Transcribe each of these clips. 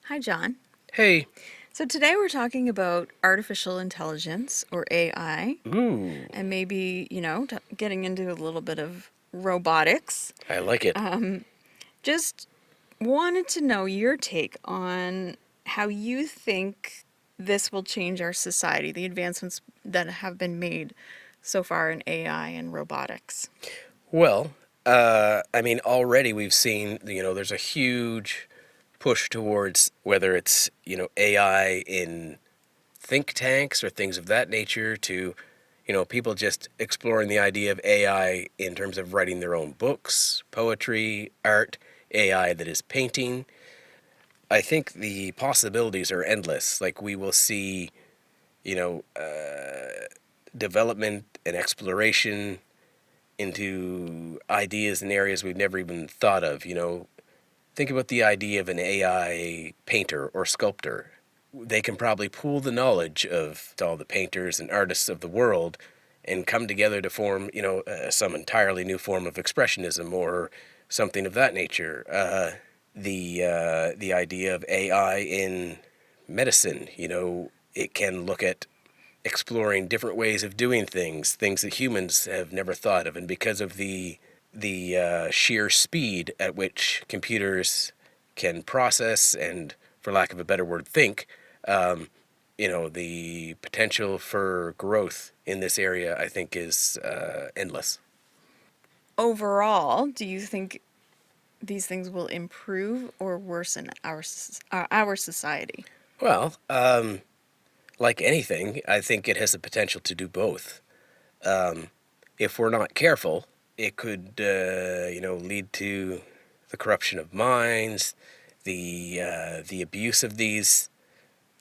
Hi, John. Hey. So today we're talking about artificial intelligence or AI, Ooh, and maybe, getting into a little bit of robotics. I like it. Just wanted to know your take on how you think this will change our society, the advancements that have been made so far in AI and robotics. Well, already we've seen, there's a huge push towards whether it's, AI in think tanks or things of that nature to, people just exploring the idea of AI in terms of writing their own books, poetry, art, AI that is painting. I think the possibilities are endless. Like we will see, you know, development and exploration into ideas and areas we've never even thought of. Think about the idea of an AI painter or sculptor. They can probably pool the knowledge of all the painters and artists of the world and come together to form, some entirely new form of expressionism or something of that nature. The idea of AI in medicine, it can look at exploring different ways of doing things that humans have never thought of, and because of the sheer speed at which computers can process and, for lack of a better word, think, the potential for growth in this area, I think, is endless. Overall, do you think these things will improve or worsen our society? Well, like anything, I think it has the potential to do both. If we're not careful, it could, lead to the corruption of minds, the abuse of these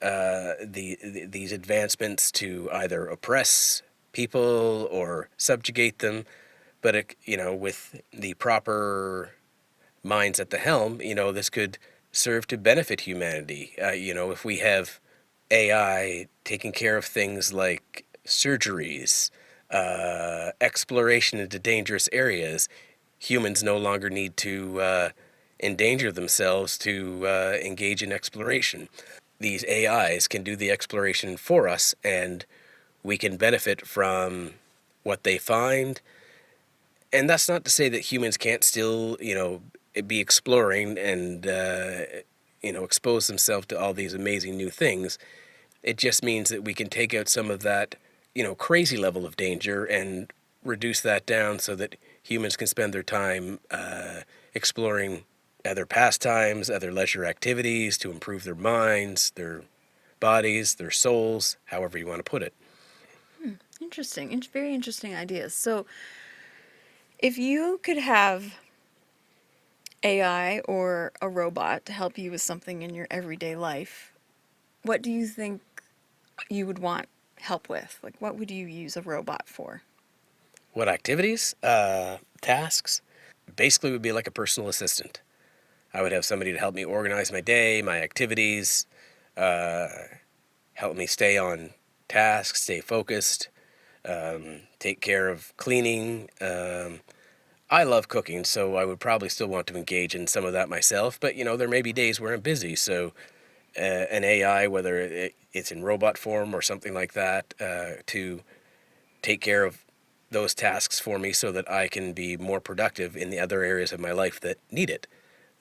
advancements to either oppress people or subjugate them. But with the proper minds at the helm, this could serve to benefit humanity. If we have AI taking care of things like surgeries, exploration into dangerous areas, humans no longer need to endanger themselves to engage in exploration. These AIs can do the exploration for us, and we can benefit from what they find. And that's not to say that humans can't still, be exploring and, expose themselves to all these amazing new things. It just means that we can take out some of that, crazy level of danger and reduce that down so that humans can spend their time exploring other pastimes, other leisure activities to improve their minds, their bodies, their souls, however you want to put it. Interesting. Very interesting ideas. So, if you could have AI or a robot to help you with something in your everyday life, what do you think you would want help with? Like, what would you use a robot for? What activities? Tasks? Basically, would be like a personal assistant. I would have somebody to help me organize my day, my activities, help me stay on task, stay focused, take care of cleaning. I love cooking, so I would probably still want to engage in some of that myself. But there may be days where I'm busy, so an AI, whether it's in robot form or something like that, to take care of those tasks for me so that I can be more productive in the other areas of my life that need it,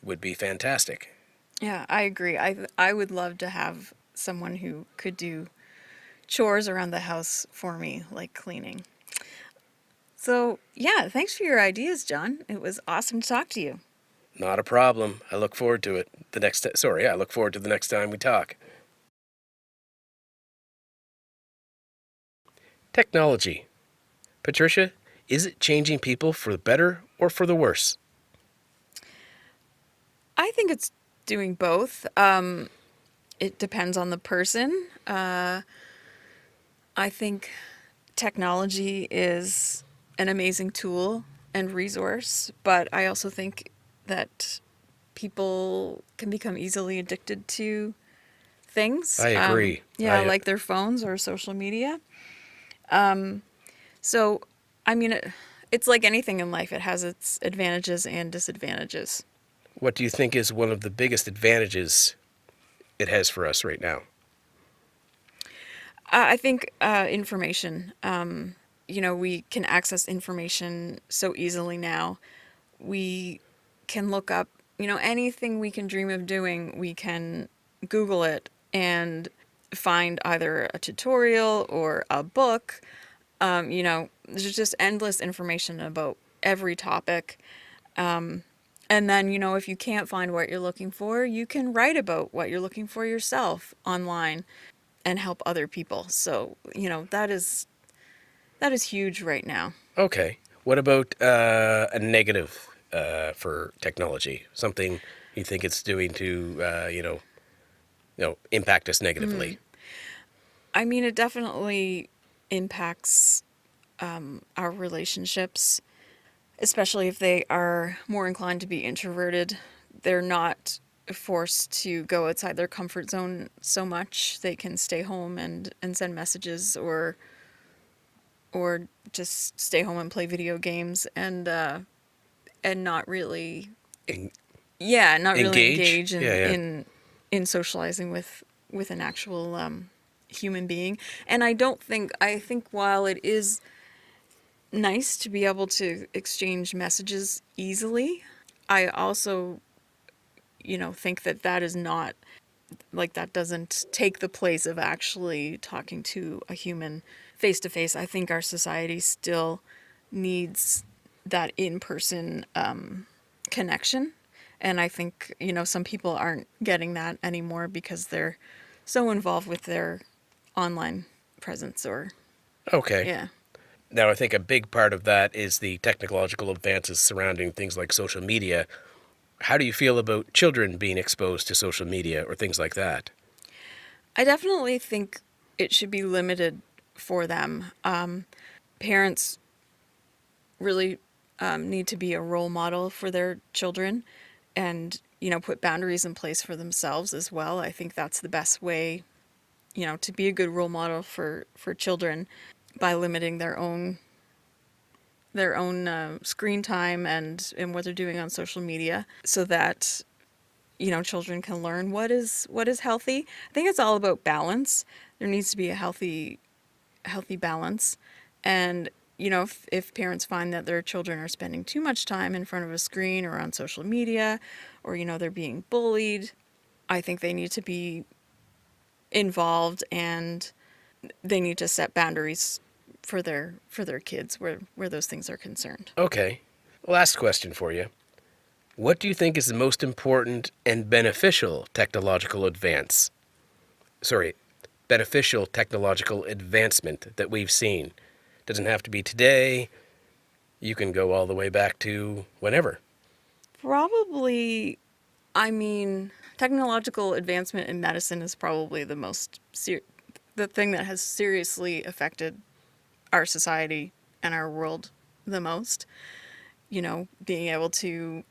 would be fantastic. Yeah, I agree. I would love to have someone who could do chores around the house for me, like cleaning. So, yeah, thanks for your ideas, John. It was awesome to talk to you. Not a problem. I look forward to it. I look forward to the next time we talk. Technology. Patricia, is it changing people for the better or for the worse? I think it's doing both. It depends on the person. I think technology is an amazing tool and resource, but I also think that people can become easily addicted to things. I agree. Yeah, like their phones or social media. So, I mean, it's like anything in life, it has its advantages and disadvantages. What do you think is one of the biggest advantages it has for us right now? I think information. We can access information so easily now. We can look up, anything we can dream of doing, we can Google it and find either a tutorial or a book. There's just endless information about every topic. And then, if you can't find what you're looking for, you can write about what you're looking for yourself online and help other people. So, that is huge right now. Okay. What about a negative for technology? Something you think it's doing to, impact us negatively? I mean, it definitely impacts our relationships, especially if they are more inclined to be introverted. They're not forced to go outside their comfort zone so much. They can stay home and send messages or just stay home and play video games and not really En- not really engage? engage Yeah, yeah. in socializing with an actual human being. And I think while it is nice to be able to exchange messages easily, I also think that is not, like, that doesn't take the place of actually talking to a human face to face. I think our society still needs that in-person connection. And I think, some people aren't getting that anymore because they're so involved with their online presence or, Okay. yeah. Now, I think a big part of that is the technological advances surrounding things like social media. How do you feel about children being exposed to social media or things like that? I definitely think it should be limited for them. Parents really need to be a role model for their children and, put boundaries in place for themselves as well. I think that's the best way, to be a good role model for children by limiting their own screen time and what they're doing on social media so that children can learn what is healthy. I think it's all about balance. There needs to be a healthy balance. And if parents find that their children are spending too much time in front of a screen or on social media, or they're being bullied, I think they need to be involved and they need to set boundaries for their kids where those things are concerned. Okay. Last question for you. What do you think is the most important and beneficial technological advance? Sorry, beneficial technological advancement that we've seen? Doesn't have to be today. You can go all the way back to whenever. Probably, I mean, technological advancement in medicine is probably the thing that has seriously affected our society and our world the most. Being able to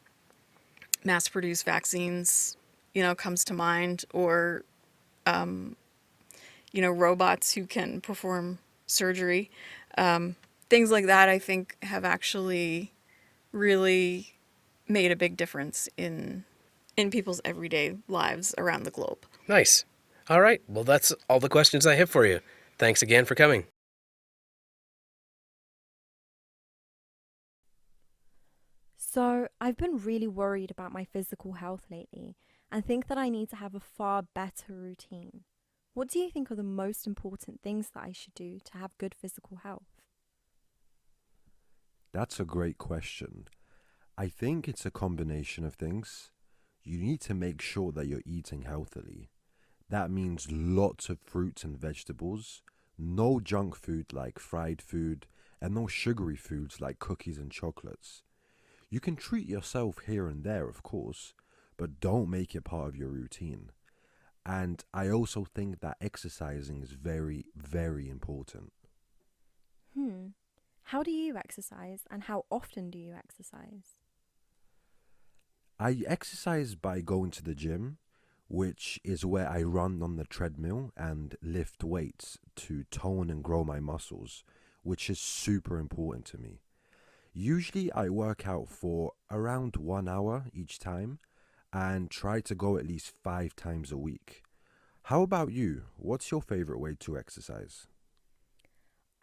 mass produce vaccines, comes to mind, or, robots who can perform surgery. Things like that, I think, have actually really made a big difference in people's everyday lives around the globe. Nice. All right. Well, that's all the questions I have for you. Thanks again for coming. So, I've been really worried about my physical health lately and think that I need to have a far better routine. What do you think are the most important things that I should do to have good physical health? That's a great question. I think it's a combination of things. You need to make sure that you're eating healthily. That means lots of fruits and vegetables, no junk food like fried food, and no sugary foods like cookies and chocolates. You can treat yourself here and there, of course, but don't make it part of your routine. And I also think that exercising is very, very important. Hmm. How do you exercise and how often do you exercise? I exercise by going to the gym, which is where I run on the treadmill and lift weights to tone and grow my muscles, which is super important to me. Usually, I work out for around 1 hour each time and try to go at least 5 times a week. How about you? What's your favorite way to exercise?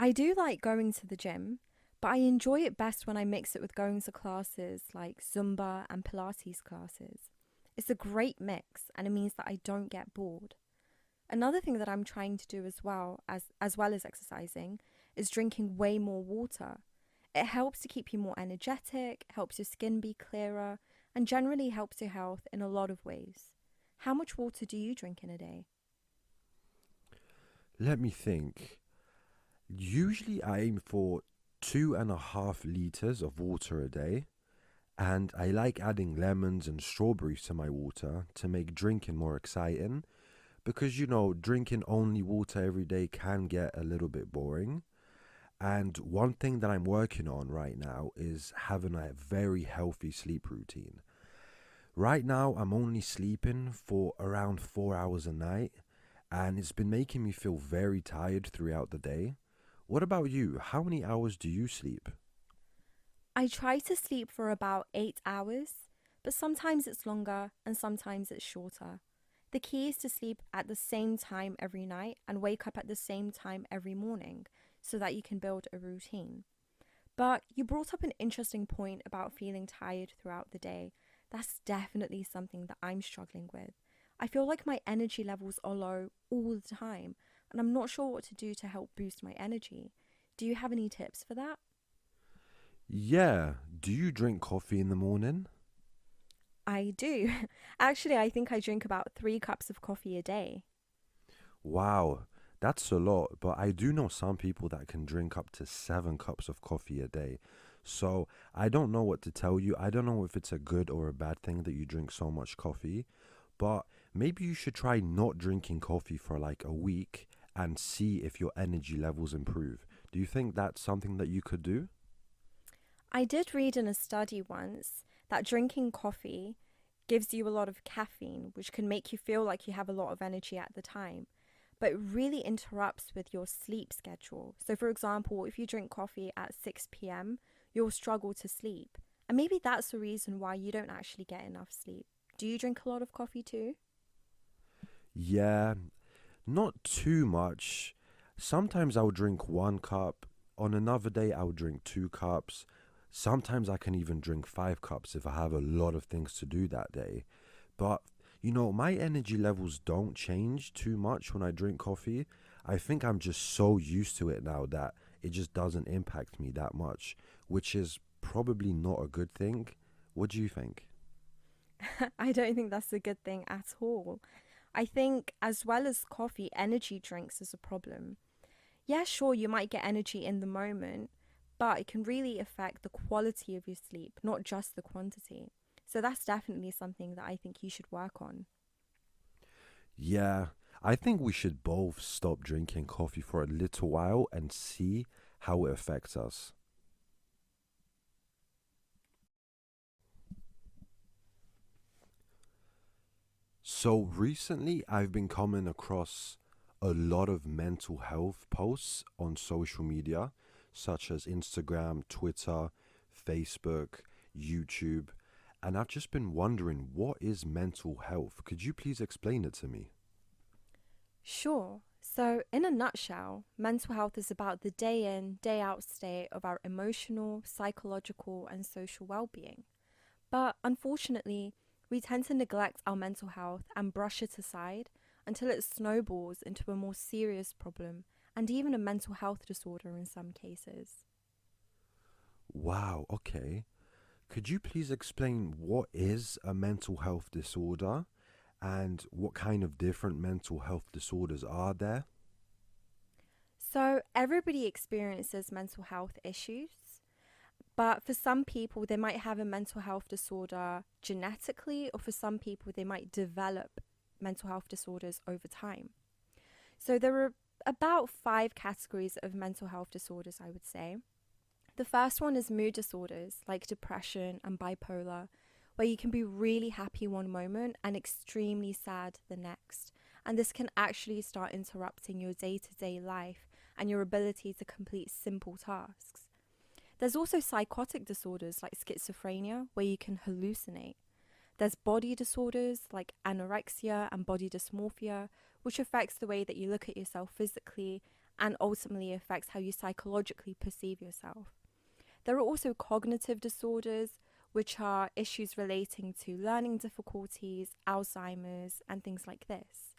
I do like going to the gym, but I enjoy it best when I mix it with going to classes like Zumba and Pilates classes. It's a great mix and it means that I don't get bored. Another thing that I'm trying to do as well as exercising is drinking way more water. It helps to keep you more energetic, helps your skin be clearer, and generally helps your health in a lot of ways. How much water do you drink in a day? Let me think. Usually I aim for 2.5 liters of water a day, and I like adding lemons and strawberries to my water to make drinking more exciting because drinking only water every day can get a little bit boring. And one thing that I'm working on right now is having a very healthy sleep routine. Right now, I'm only sleeping for around 4 hours a night, and it's been making me feel very tired throughout the day. What about you? How many hours do you sleep? I try to sleep for about 8 hours, but sometimes it's longer and sometimes it's shorter. The key is to sleep at the same time every night and wake up at the same time every morning so that you can build a routine. But you brought up an interesting point about feeling tired throughout the day. That's definitely something that I'm struggling with. I feel like my energy levels are low all the time, and I'm not sure what to do to help boost my energy. Do you have any tips for that? Yeah, do you drink coffee in the morning? I do. Actually, I think I drink about 3 cups of coffee a day. Wow, that's a lot, but I do know some people that can drink up to 7 cups of coffee a day. So I don't know what to tell you. I don't know if it's a good or a bad thing that you drink so much coffee, but maybe you should try not drinking coffee for like a week and see if your energy levels improve. Do you think that's something that you could do? I did read in a study once that drinking coffee gives you a lot of caffeine, which can make you feel like you have a lot of energy at the time, but it really interrupts with your sleep schedule. So, for example, if you drink coffee at 6 p.m., you'll struggle to sleep. And maybe that's the reason why you don't actually get enough sleep. Do you drink a lot of coffee too? Yeah, not too much. Sometimes I'll drink 1 cup. On another day, I'll drink 2 cups. Sometimes I can even drink 5 cups if I have a lot of things to do that day. But, my energy levels don't change too much when I drink coffee. I think I'm just so used to it now that it just doesn't impact me that much, which is probably not a good thing. What do you think? I don't think that's a good thing at all. I think, as well as coffee, energy drinks is a problem. Yeah, sure, you might get energy in the moment, but it can really affect the quality of your sleep, not just the quantity. So that's definitely something that I think you should work on. Yeah, I think we should both stop drinking coffee for a little while and see how it affects us. So recently, I've been coming across a lot of mental health posts on social media, such as Instagram, Twitter, Facebook, YouTube, and I've just been wondering, what is mental health? Could you please explain it to me? Sure. So, in a nutshell, mental health is about the day in, day out state of our emotional, psychological, and social well being. But unfortunately, we tend to neglect our mental health and brush it aside until it snowballs into a more serious problem and even a mental health disorder in some cases. Wow, okay. Could you please explain what is a mental health disorder and what kind of different mental health disorders are there? So, everybody experiences mental health issues, but for some people, they might have a mental health disorder genetically, or for some people, they might develop mental health disorders over time. So, there are about 5 categories of mental health disorders, I would say. The first one is mood disorders like depression and bipolar, where you can be really happy one moment and extremely sad the next. And this can actually start interrupting your day to day life and your ability to complete simple tasks. There's also psychotic disorders like schizophrenia, where you can hallucinate. There's body disorders like anorexia and body dysmorphia, which affects the way that you look at yourself physically and ultimately affects how you psychologically perceive yourself. There are also cognitive disorders, which are issues relating to learning difficulties, Alzheimer's, and things like this.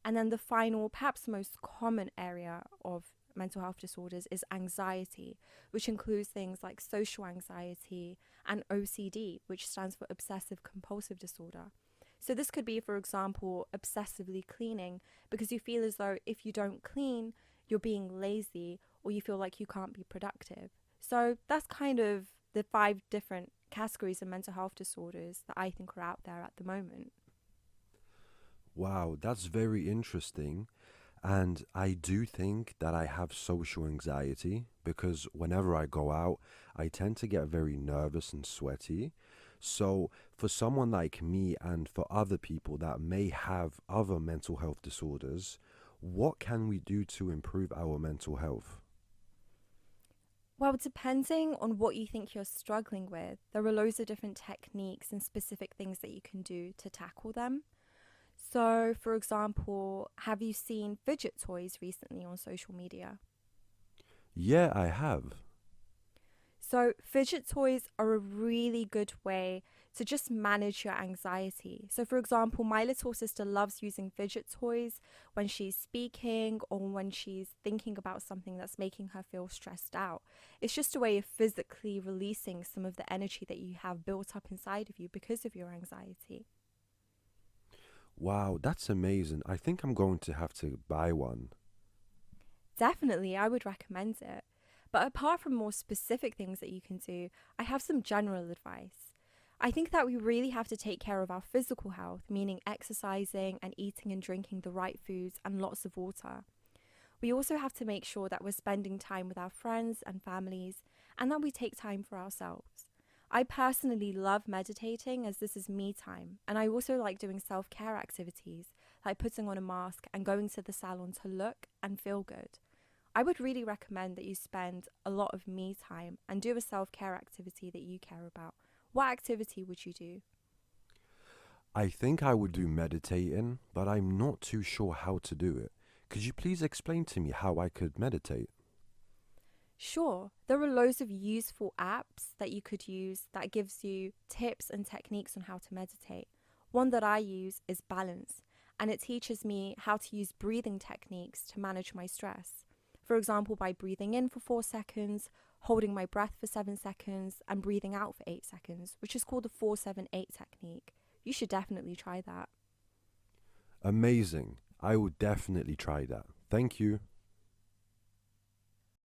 And then the final, perhaps most common area of mental health disorders is anxiety, which includes things like social anxiety and OCD, which stands for obsessive compulsive disorder. So this could be, for example, obsessively cleaning because you feel as though if you don't clean, you're being lazy or you feel like you can't be productive. So that's kind of the 5 different categories of mental health disorders that I think are out there at the moment. Wow, that's very interesting. And I do think that I have social anxiety because whenever I go out, I tend to get very nervous and sweaty. So, for someone like me and for other people that may have other mental health disorders, what can we do to improve our mental health? Well, depending on what you think you're struggling with, there are loads of different techniques and specific things that you can do to tackle them. So, for example, have you seen fidget toys recently on social media? Yeah, I have. So, fidget toys are a really good way to just manage your anxiety. So, for example, my little sister loves using fidget toys when she's speaking or when she's thinking about something that's making her feel stressed out. It's just a way of physically releasing some of the energy that you have built up inside of you because of your anxiety. Wow, that's amazing. I think I'm going to have to buy one. Definitely, I would recommend it. But apart from more specific things that you can do, I have some general advice. I think that we really have to take care of our physical health, meaning exercising and eating and drinking the right foods and lots of water. We also have to make sure that we're spending time with our friends and families and that we take time for ourselves. I personally love meditating as this is me time, and I also like doing self-care activities like putting on a mask and going to the salon to look and feel good. I would really recommend that you spend a lot of me time and do a self-care activity that you care about. What activity would you do? I think I would do meditating, but I'm not too sure how to do it. Could you please explain to me how I could meditate? Sure, there are loads of useful apps that you could use that gives you tips and techniques on how to meditate. One that I use is Balance, and it teaches me how to use breathing techniques to manage my stress. For example, by breathing in for 4 seconds, holding my breath for 7 seconds, and breathing out for 8 seconds, which is called the 4-7-8 technique. You should definitely try that. Amazing. I will definitely try that. Thank you.